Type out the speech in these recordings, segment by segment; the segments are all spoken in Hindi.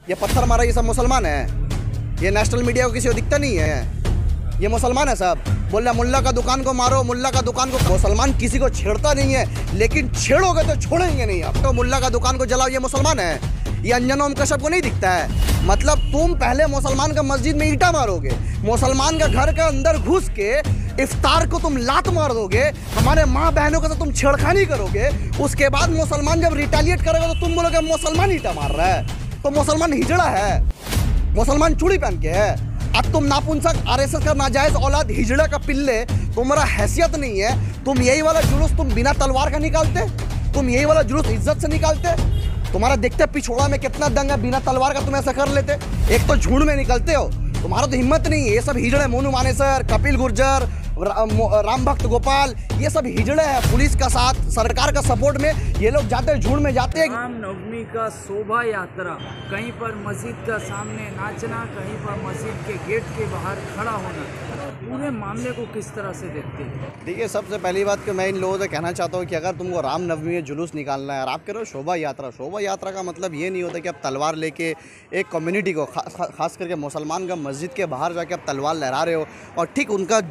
ये पत्थर मारा ये सब मुसलमान है? ये नेशनल मीडिया को किसी को दिखता नहीं है? ये मुसलमान है सब? बोल रहा मुल्ला का दुकान को मारो, मुल्ला का दुकान को। मुसलमान किसी को छेड़ता नहीं है, लेकिन छेड़ोगे तो छोड़ेंगे नहीं आप। तो मुल्ला का दुकान को जलाओ, ये मुसलमान है? ये अंजन ओम कश्यप को नहीं दिखता है? मतलब तुम पहले मुसलमान का मस्जिद में ईंटा मारोगे, मुसलमान का घर के अंदर घुस के इफ्तार को तुम लात मार दोगे, हमारे माँ बहनों के साथ तुम छेड़खानी करोगे, उसके बाद मुसलमान जब रिटेलिएट करेगा तो तुम बोलोगे मुसलमान ईंटा मार रहा है। तो मुसलमान हिजड़ा है, मुसलमान चूड़ी पहन के है। अब तुम नापुंसक आरएसएस का नाजायज औलाद हिजड़ा का पिल्ले, तुम्हारा हैसियत नहीं है। तुम यही वाला जुलूस तुम बिना तलवार का निकालते, तुम यही वाला जुलूस इज्जत से निकालते। तुम्हारा देखते पिछोड़ा में कितना दंग है, बिना तलवार का तुम ऐसा कर लेते। एक तो झुंड में निकलते हो, तुम्हारा तो हिम्मत नहीं है। ये सब हिजड़े, मोनू मानेसर, कपिल गुर्जर, राम भक्त गोपाल, ये सब हिजड़े हैं। पुलिस का साथ, सरकार का सपोर्ट में ये लोग जाते हैं, झुंड में जाते हैं। राम नवमी का शोभा यात्रा, कहीं पर मस्जिद का सामने नाचना, कहीं पर मस्जिद के गेट के बाहर खड़ा होना, पूरे मामले को किस तरह से देखते हैं? देखिए, सबसे पहली बात कि मैं इन लोगों से कहना चाहता हूँ कि अगर तुमको राम नवमी में जुलूस निकालना है और आप कह रहे हो शोभा यात्रा, शोभा यात्रा का मतलब ये नहीं होता कि आप तलवार लेके एक कम्युनिटी को, खास करके मुसलमान का मस्जिद के बाहर जाके आप तलवार लहरा रहे हो। और ठीक उनका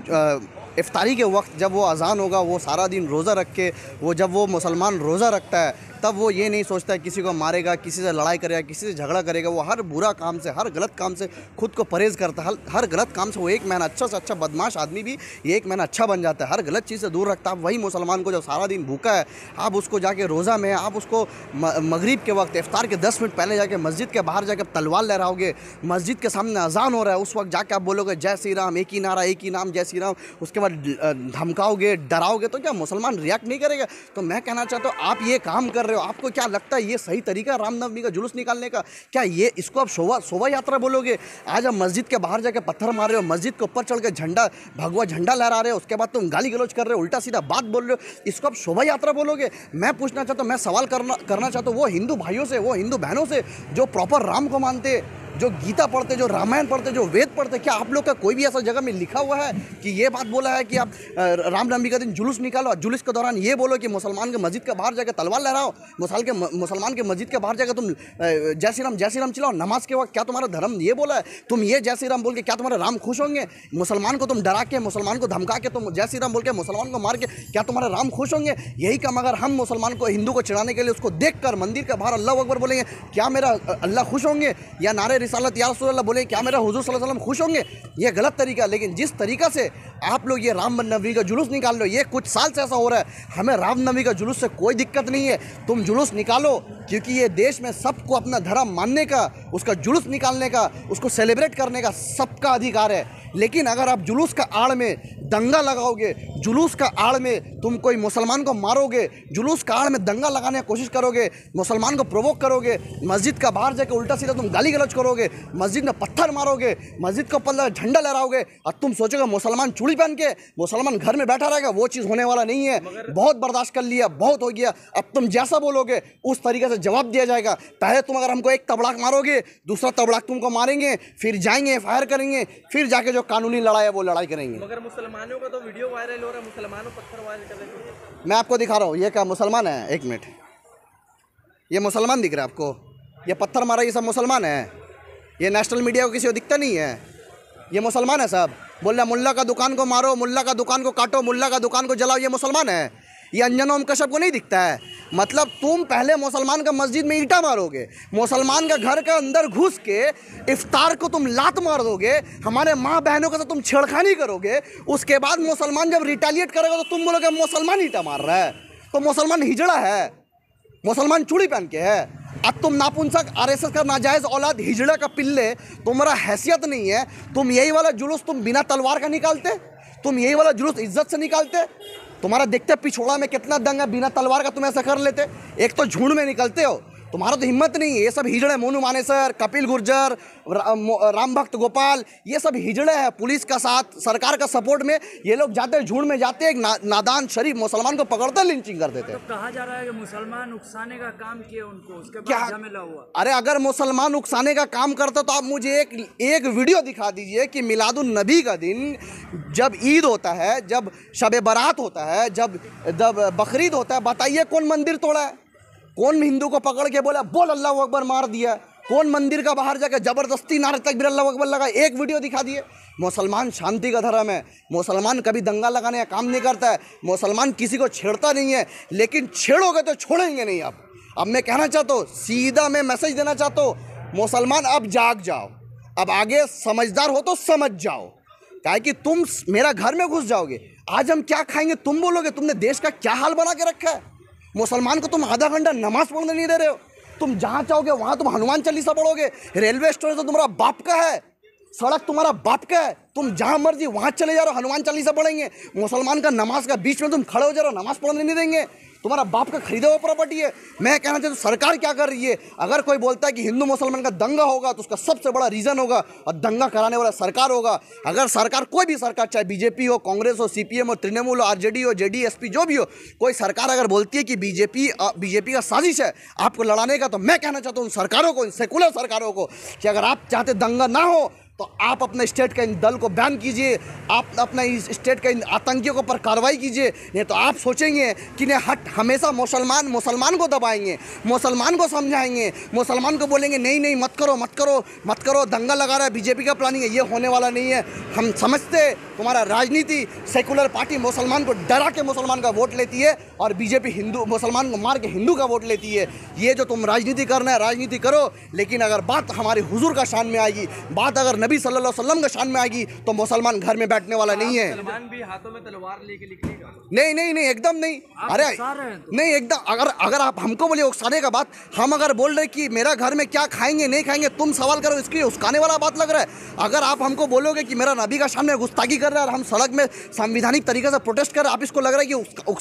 इफ्तारी के वक्त जब वो अजान होगा, वो सारा दिन रोज़ा रख के, वो जब वो मुसलमान रोज़ा रखता है, तब वो ये नहीं सोचता है किसी को मारेगा, किसी से लड़ाई करेगा, किसी से झगड़ा करेगा। वो हर बुरा काम से, हर गलत काम से खुद को परहेज़ करता है। हर गलत काम से वो एक महीना अच्छा से अच्छा बदमाश आदमी भी एक महीना अच्छा बन जाता है, हर गलत चीज़ से दूर रखता है। वही मुसलमान को जो सारा दिन भूखा है, आप उसको जाके रोज़ा में, आप उसको मगरिब के वक्त इफ्तार के 10 मिनट पहले जाके मस्जिद के बाहर जाके तलवार लहराओगे, मस्जिद के सामने अजान हो रहा है, उस वक्त जाके आप बोलोगे जय श्री राम, एक ही नारा, एक ही नाम, जय श्री राम। उसके बाद धमकाओगे, डराओगे, तो क्या मुसलमान रिएक्ट नहीं करेगा? तो मैं कहना चाहता हूँ, आप ये काम कर रहे हो, आपको क्या लगता है ये सही तरीका है रामनवमी का जुलूस निकालने का? क्या ये इसको आप शोभा यात्रा बोलोगे? आज आप मस्जिद के बाहर जाके पत्थर मार रहे हो, मस्जिद के ऊपर चढ़ के झंडा, भगवा झंडा लहरा रहे हो, उसके बाद तुम गाली गलौज कर रहे हो, उल्टा सीधा बात बोल रहे हो, इसको आप शोभा यात्रा बोलोगे? मैं पूछना चाहता हूँ, मैं सवाल करना चाहता हूँ वो हिंदू भाइयों से, वो हिंदू बहनों से जो प्रॉपर राम को मानते, जो गीता पढ़ते, जो रामायण पढ़ते, जो वेद पढ़ते। क्या आप लोग का कोई भी ऐसा जगह में लिखा हुआ है कि ये बात बोला है कि आप रामनवमी का दिन जुलूस निकालो, जुलूस के दौरान ये बोलो कि मुसलमान के मस्जिद के बाहर जाकर तलवार लहराओ, मुसलमान के मस्जिद के बाहर जाकर तुम जय श्री राम चिल्लाओ नमाज के वक्त? क्या तुम्हारा धर्म ये बोला है? तुम ये जय श्री राम बोल के क्या तुम्हारे राम खुश होंगे? मुसलमान को तुम डरा के, मुसलमान को धमका के, तुम जय श्री राम बोल के मुसलमान को मार के क्या तुम्हारे राम खुश होंगे? यही काम अगर हम मुसलमान को, हिंदू को चिढ़ाने के लिए उसको देख कर मंदिर के बाहर अल्लाह अकबर बोलेंगे, क्या मेरा अल्लाह खुश होंगे? या नारे रिसालत या रसूल अल्लाह बोले क्या मेरा हुजूर सल्लल्लाहु अलैहि वसल्लम खुश होंगे? ये गलत तरीका है। लेकिन जिस तरीका से आप लोग ये रामनवमी का जुलूस निकाल लो, ये कुछ साल से ऐसा हो रहा है। हमें रामनवमी का जुलूस से कोई दिक्कत नहीं है, तुम जुलूस निकालो, क्योंकि ये देश में सबको अपना धर्म मानने का, उसका जुलूस निकालने का, उसको सेलिब्रेट करने का सबका अधिकार है। लेकिन अगर आप जुलूस का आड़ में दंगा लगाओगे, जुलूस का आड़ में तुम कोई मुसलमान को मारोगे, जुलूस का आड़ में दंगा लगाने की कोशिश करोगे, मुसलमान को प्रोवोक करोगे, मस्जिद का बाहर जाकर उल्टा सीधा तुम गाली गलौज करोगे, मस्जिद में पत्थर मारोगे, मस्जिद के ऊपर झंडा लहराओगे, और तुम सोचोगे मुसलमान चूड़ी पहन के मुसलमान घर में बैठा रहेगा, वो चीज़ होने वाला नहीं है। बहुत बर्दाश्त कर लिया, बहुत हो गया। अब तुम जैसा बोलोगे उस तरीके से जवाब दिया जाएगा। पहले तुम अगर हमको एक तबड़ाक मारोगे, दूसरा तबड़ाक तुमको मारेंगे, फिर जाएंगे फायर करेंगे, फिर जाके जो कानूनी लड़ाई है वो लड़ाई करेंगे। मगर मुसलमानों का तो वीडियो वायरल हो रहा है, मुसलमानों पत्थर वायरल कर रहे हैं। मैं आपको दिखा रहा हूँ, ये क्या मुसलमान है? एक मिनट, ये मुसलमान दिख रहा है आपको? ये पत्थर मारा ये सब मुसलमान है? ये नेशनल मीडिया को किसी को दिखता नहीं है? ये मुसलमान है सब? बोल रहा मुल्ला का दुकान को मारो, मुल्ला का दुकान को काटो, मुल्ला का दुकान को जलाओ, ये मुसलमान है? ये अंजन ओम कश्यप को नहीं दिखता है? मतलब तुम पहले मुसलमान का मस्जिद में ईंटा मारोगे, मुसलमान का घर के अंदर घुस के इफ्तार को तुम लात मार दोगे, हमारे माँ बहनों के साथ तुम छेड़खानी करोगे, उसके बाद मुसलमान जब रिटेलिएट करेगा तो तुम बोलोगे मुसलमान ईंटा मार रहा है। तो मुसलमान हिजड़ा है, मुसलमान चूड़ी पहन के है। अब तुम नापुंसक आरएसएस का नाजायज औलाद हिजड़ा का पिल्ले, तुम्हारा हैसियत नहीं है। तुम यही वाला जुलूस तुम बिना तलवार का निकालते, तुम यही वाला जुलूस इज्जत से निकालते। तुम्हारा देखते पिछोड़ा में कितना दंग है, बिना तलवार का तुम ऐसा कर लेते। एक तो झुंड में निकलते हो, तुम्हारा तो हिम्मत नहीं है। ये सब हिजड़े, मोनू मानेसर, कपिल गुर्जर, राम भक्त गोपाल, ये सब हिजड़े हैं। पुलिस का साथ, सरकार का सपोर्ट में ये लोग जाते, झुंड में जाते, एक नादान शरीफ मुसलमान को पकड़ते, लिंचिंग कर देते। तो कहा जा रहा है कि मुसलमान उकसाने का काम किया उनको, उसके क्या बाद झमेला हुआ। अरे अगर मुसलमान उकसाने का काम करता तो आप मुझे एक वीडियो दिखा दीजिए कि मिलादुन नबी का दिन जब ईद होता है, जब शब बारात होता है, जब बकरीद होता है, बताइए कौन मंदिर तोड़ा है? कौन हिंदू को पकड़ के बोला बोल अल्लाह अकबर मार दिया? कौन मंदिर का बाहर जाकर ज़बरदस्ती नारे तकबीर अल्लाहू अकबर लगा? एक वीडियो दिखा दिए। मुसलमान शांति का धर्म है, मुसलमान कभी दंगा लगाने का काम नहीं करता है, मुसलमान किसी को छेड़ता नहीं है, लेकिन छेड़ोगे तो छोड़ेंगे नहीं आप। अब मैं कहना चाहता हूँ, सीधा मैं मैसेज देना चाहता हूँ, मुसलमान अब जाग जाओ, अब आगे समझदार हो तो समझ जाओ, काहे कि तुम मेरा घर में घुस जाओगे, आज हम क्या खाएंगे तुम बोलोगे। तुमने देश का क्या हाल बना के रखा है। मुसलमान को तुम आधा घंटा नमाज पढ़ने नहीं दे रहे हो, तुम जहाँ चाहोगे वहाँ तुम हनुमान चालीसा पढ़ोगे। रेलवे स्टेशन तो तुम्हारा बाप का है, सड़क तुम्हारा बाप का है, तुम जहाँ मर्जी वहाँ चले जा रहे हो, हनुमान चालीसा पढ़ेंगे। मुसलमान का नमाज का बीच में तुम खड़े हो जा रहे हो, नमाज पढ़ने नहीं देंगे। तुम्हारा बाप का खरीदा हुआ प्रॉपर्टी है। मैं कहना चाहता हूँ सरकार क्या कर रही है। अगर कोई बोलता है कि हिंदू मुसलमान का दंगा होगा तो उसका सबसे बड़ा रीज़न होगा और दंगा कराने वाला सरकार होगा। अगर सरकार, कोई भी सरकार, चाहे बीजेपी हो, कांग्रेस हो, सीपीएम हो, तृणमूल हो, आरजेडी हो, जेडीएसपी, जो भी हो, कोई सरकार अगर बोलती है कि बीजेपी का साजिश है आपको लड़ाने का, तो मैं कहना चाहता हूँ सरकारों को, सेकुलर सरकारों को, कि अगर आप चाहते दंगा ना हो तो आप अपने स्टेट का इन दल को बैन कीजिए, आप अपना इस स्टेट के इन आतंकियों के ऊपर कार्रवाई कीजिए। नहीं तो आप सोचेंगे कि नहीं, हमेशा मुसलमान को दबाएंगे, मुसलमान को समझाएंगे, मुसलमान को बोलेंगे नहीं नहीं मत करो मत करो मत करो, दंगा लगा रहा है, बीजेपी का प्लानिंग है। ये होने वाला नहीं है। हम समझते तुम्हारा राजनीति, सेकुलर पार्टी मुसलमान को डरा के मुसलमान का वोट लेती है और बीजेपी हिंदू मुसलमान को मार के हिंदू का वोट लेती है। ये जो तुम राजनीति करना है, राजनीति करो, लेकिन अगर बात हमारे हुजूर का शान में आएगी, बात अगर नबी सल्लल्लाहु अलैहि वसल्लम के शान में आएगी, तो मुसलमान घर में बैठने वाला नहीं है। मुसलमान भी हाथों में तलवार लेके निकलेगा? नहीं नहीं नहीं, एकदम नहीं। अरे नहीं, एकदम। अगर आप हमको बोलिए उकसाने का बात, हम अगर बोल रहे कि मेरा घर में क्या खाएंगे नहीं खाएंगे, तुम सवाल करो, इसकी उस्काने वाला बात लग रहा है। अगर आप हमको बोलोगे कि मेरा नबी का शान में गुस्ताखी कर रहा है और हम सड़क में संवैधानिक तरीके से प्रोटेस्ट कर रहे हैं, आप इसको लग रहा है कि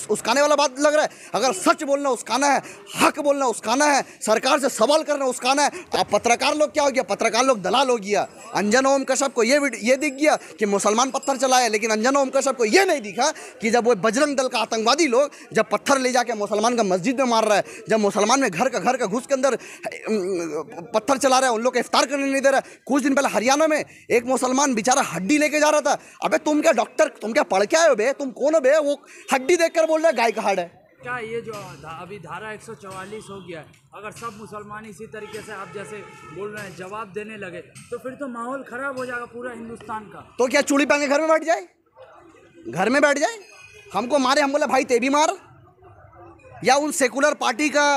उसकाने वाला बात लग रहा है। अगर सच बोलना उसकाना है, हक बोलना उसकाना है, सरकार से सवाल करना उसकाना है, तो आप पत्रकार लोग क्या हो गया? पत्रकार लोग दलाल हो गया। अंजन ओम कश्यप को ये दिख गया कि मुसलमान पत्थर चलाए, लेकिन अंजन ओम कश्यप को ये नहीं दिखा कि जब वो बजरंग दल का आतंकवादी लोग जब पत्थर ले जाके मुसलमान का मस्जिद में मार रहा है, जब मुसलमान में घर का घुस के अंदर पत्थर चला रहा है, उन लोग को इफ्तार करने नहीं दे रहा है। कुछ दिन पहले हरियाणा में एक मुसलमान बेचारा हड्डी लेके जा रहा था। अबे तुम क्या डॉक्टर, तुम क्या पढ़ के आए हो बे? तुम कौन हो बे? वो हड्डी देखकर बोल रहा है गाय का हाड़ है। क्या ये जो अभी धारा 144 हो गया है, अगर सब मुसलमान इसी तरीके से आप जैसे बोल रहे हैं जवाब देने लगे, तो फिर तो माहौल खराब हो जाएगा पूरा हिंदुस्तान का। तो क्या चूड़ी पहन के घर में बैठ जाए? घर में बैठ जाए, हमको मारे, हम बोले भाई ते भी मार, या उन सेकुलर पार्टी का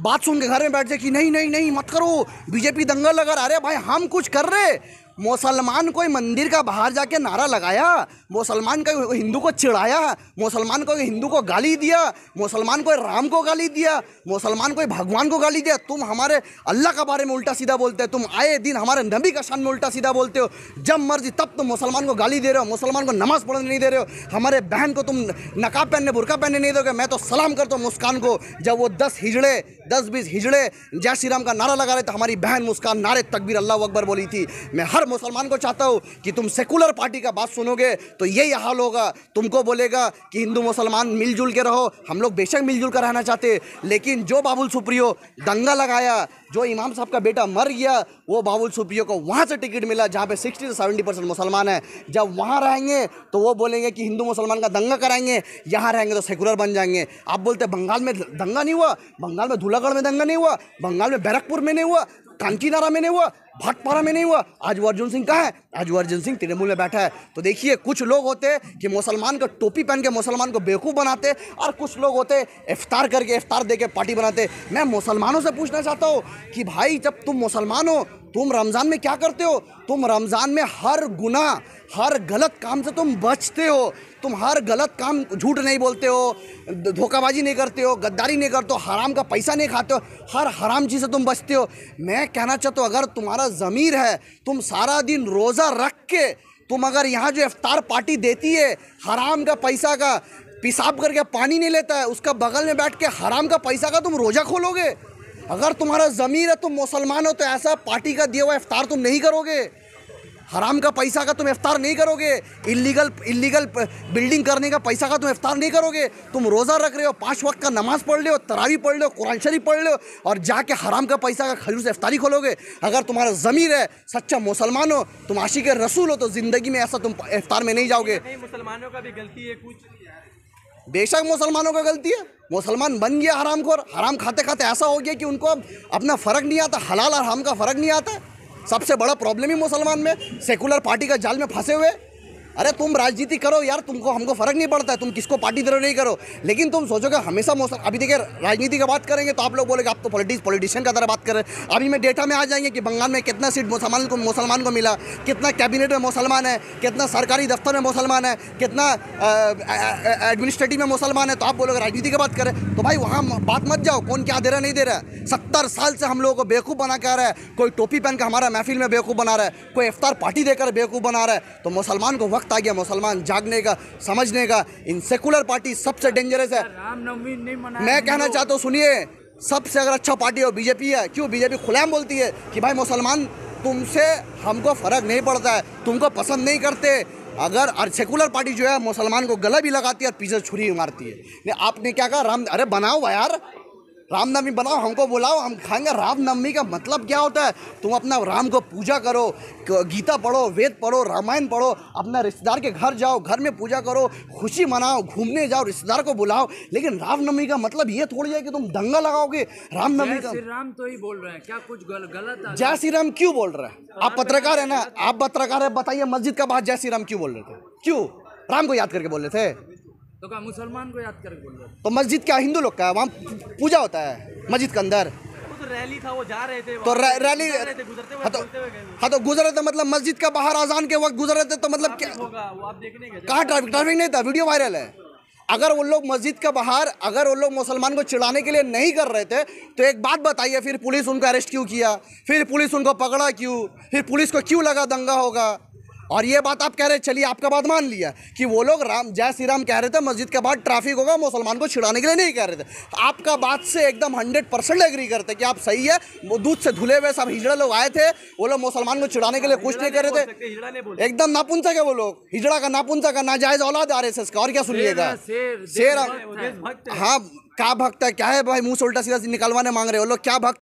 बात सुन के घर में बैठ जाए कि नहीं नहीं नहीं मत करो, बीजेपी दंगा लगा रहा। अरे भाई हम कुछ कर रहे, मुसलमान कोई मंदिर का बाहर जाके नारा लगाया, मुसलमान का हिंदू को चिढ़ाया, मुसलमान को हिंदू को गाली दिया, मुसलमान को राम को गाली दिया, मुसलमान को भगवान को गाली दिया। तुम हमारे अल्लाह के बारे में उल्टा सीधा बोलते हो, तुम आए दिन हमारे नबी का शान में उल्टा सीधा बोलते हो। जब मर्जी तब तुम मुसलमान को गाली दे रहे हो, मुसलमान को नमाज पढ़ने नहीं दे रहे हो, हमारे बहन को तुम नकाब पहनने बुरका पहनने नहीं दोगे। मैं तो सलाम करता हूँ मुस्कान को, जब वो 10-20 हिजड़े जय श्री राम का नारा लगा रहे थे, हमारी बहन मुस्कान नारे तकबीर अल्लाहू अकबर बोली थी। मैं हर मुसलमान को चाहता हूँ कि तुम सेकुलर पार्टी का बात सुनोगे तो यही हाल होगा। तुमको बोलेगा कि हिंदू मुसलमान मिलजुल के रहो, हम लोग बेशक मिलजुल कर रहना चाहते, लेकिन जो बाबुल सुप्रियो दंगा लगाया, जो इमाम साहब का बेटा मर गया, वो बाबुल सुप्रियो को वहाँ से टिकट मिला जहाँ पे 60 से 70% मुसलमान है। जब वहाँ रहेंगे तो वो बोलेंगे कि हिंदू मुसलमान का दंगा कराएंगे, यहाँ रहेंगे तो सेकुलर बन जाएंगे। आप बोलते बंगाल में दंगा नहीं हुआ, बंगाल में धूलागढ़ में दंगा नहीं हुआ, बंगाल में बैरकपुर में नहीं हुआ, कांचीनारा में नहीं हुआ, भाटपारा में नहीं हुआ, आज वो अर्जुन सिंह कहाँ है? आज वो अर्जुन सिंह तृणमूल में बैठा है। तो देखिए, कुछ लोग होते कि मुसलमान को टोपी पहन के मुसलमान को बेवकूफ़ बनाते, और कुछ लोग होते इफ्तार करके इफ्तार दे के पार्टी बनाते। मैं मुसलमानों से पूछना चाहता हूँ कि भाई जब तुम मुसलमान हो, तुम रमज़ान में क्या करते हो? तुम रमज़ान में हर गुनाह, हर गलत काम से तुम बचते हो, तुम हर गलत काम, झूठ नहीं बोलते हो, धोखाबाजी नहीं करते हो, गद्दारी नहीं करते हो, हराम का पैसा नहीं खाते हो, हर हराम चीज़ से तुम बचते हो। मैं कहना चाहता हूँ, अगर तुम्हारा ज़मीर है, तुम सारा दिन रोज़ा रख के तुम अगर यहाँ जो इफ्तार पार्टी देती है, हराम का पैसा का पेशाब करके पानी नहीं लेता है, उसका बगल में बैठ के हराम का पैसा का तुम रोज़ा खोलोगे? अगर तुम्हारा ज़मीर है, तुम मुसलमान हो, तो ऐसा पार्टी का दिया हुआ इफ्तार तुम नहीं करोगे, हराम का पैसा का तुम इफ्तार नहीं करोगे, इलीगल बिल्डिंग करने का पैसा का तुम इफ्तार नहीं करोगे। तुम रोज़ा रख रहे हो, 5 वक्त का नमाज पढ़ रहे हो, तरावी पढ़ रहे हो, कुरान शरीफ पढ़ रहे हो, और जाके हराम का पैसा का खजूर से इफ्तारी खोलोगे। अगर तुम्हारा ज़मीर है, सच्चा मुसलमान हो, तुम आशिक रसूल हो, तो ज़िंदगी में ऐसा तुम इफ्तार में नहीं जाओगे। नहीं, मुसलमानों का भी गलती है कुछ। बेशक मुसलमानों का गलती है, मुसलमान बन गया हरामखोर, हराम खाते खाते ऐसा हो गया कि उनको अब अपना फ़र्क नहीं आता, हलाल और हराम का फ़र्क नहीं आता। सबसे बड़ा प्रॉब्लम ही मुसलमान में, सेकुलर पार्टी का जाल में फंसे हुए। अरे तुम राजनीति करो यार, तुमको हमको फ़र्क नहीं पड़ता है, तुम किसको पार्टी दे रहे हो नहीं करो, लेकिन तुम सोचोगे हमेशा अभी देखिए राजनीति की बात करेंगे तो आप लोग बोलेंगे आप तो पॉलिटिशियन का तरह बात कर रहे हैं। अभी मैं डेटा में आ जाएंगे कि बंगाल में कितना सीट मुसलमान को मिला, कितना कैबिनेट में मुसलमान है, कितना सरकारी दफ्तर में मुसलमान है, कितना एडमिनिस्ट्रेटिव में मुसलमान है, तो आप बोलोगे राजनीति की बात करें। तो भाई वहाँ बात मत जाओ कौन क्या दे रहा नहीं दे रहा है। 70 साल से हम लोगों को बेवकूफ़ बना के आ रहा है, कोई टोपी पहन कर हमारा महफिल में बेवकूफ़ बना रहा है, कोई इफ्तार पार्टी देकर बेवकूफ़ बना रहा है। तो मुसलमान को वक्त आ गया मुसलमान जागने का, समझने का। इन सेकुलर पार्टी सबसे डेंजरस है। रामनवमी नहीं मनाया। मैं कहना चाहता हूँ, सुनिए, सबसे अगर अच्छा पार्टी हो बीजेपी है। क्यों? बीजेपी खुलेआम बोलती है कि भाई मुसलमान तुमसे हमको फ़र्क नहीं पड़ता है, तुमको पसंद नहीं करते। अगर और सेकुलर पार्टी जो है मुसलमान को गला भी लगाती है और पीछे छुरी मारती है। आपने क्या कहा? राम, अरे बनाओ यार, रामनवमी बनाओ, हमको बुलाओ, हम खाएंगे। रामनवमी का मतलब क्या होता है? तुम अपना राम को पूजा करो, गीता पढ़ो, वेद पढ़ो, रामायण पढ़ो, अपना रिश्तेदार के घर जाओ, घर में पूजा करो, खुशी मनाओ, घूमने जाओ, रिश्तेदार को बुलाओ। लेकिन रामनवमी का मतलब ये थोड़ी है कि तुम दंगा लगाओगे। रामनवमी का श्री राम तो ही बोल रहे हैं, क्या कुछ गलत है? जय श्री राम क्यों बोल रहे हैं? आप पत्रकार है ना, आप पत्रकार है, बताइए मस्जिद का बाहर जय श्री राम क्यों बोल रहे थे? क्यों? राम को याद करके बोल रहे थे? तो क्या मुसलमान को याद करके बोल रहे? तो मस्जिद क्या हिंदू लोग का? वहाँ पूजा होता है मस्जिद के अंदर। वो तो रैली था, वो जा रहे थे तो रैली, गुजरते हुए बोलते हुए गए। हाँ तो गुजर रहे थे, मतलब मस्जिद का बाहर अजान के वक्त गुजर रहे थे, तो मतलब क्या होगा वो आप देखने गए थे। कहाँ ट्रैफिक नहीं था? वीडियो वायरल है। अगर वो लोग मस्जिद का बाहर, अगर वो लोग मुसलमान को चिढ़ाने के लिए नहीं कर रहे थे तो एक बात बताइए, फिर पुलिस उनको अरेस्ट क्यों किया? फिर पुलिस उनको पकड़ा क्यों? फिर पुलिस को क्यों लगा दंगा होगा? और ये बात आप कह रहे, चलिए आपका बात मान लिया कि वो लोग राम जय श्री राम कह रहे थे, मस्जिद के बाद ट्रैफिक होगा, मुसलमान को छिड़ाने के लिए नहीं कह रहे थे। आपका बात से एकदम 100% एग्री करते कि आप सही है। वो दूध से धुले हुए सब हिजड़ा लोग आए थे, वो लोग मुसलमान को छिड़ाने के लिए कुछ नहीं कर रहे थे। एकदम नापुंसक है वो लोग, हिजड़ा का नापुंसक, नाजायज औलाद RSS का। और क्या सुनिएगा? शेर। हाँ, क्या भक्त है? क्या है भाई? मुंह से उल्टा सीधा निकलवाने मांग रहे हो लोग? क्या भक्त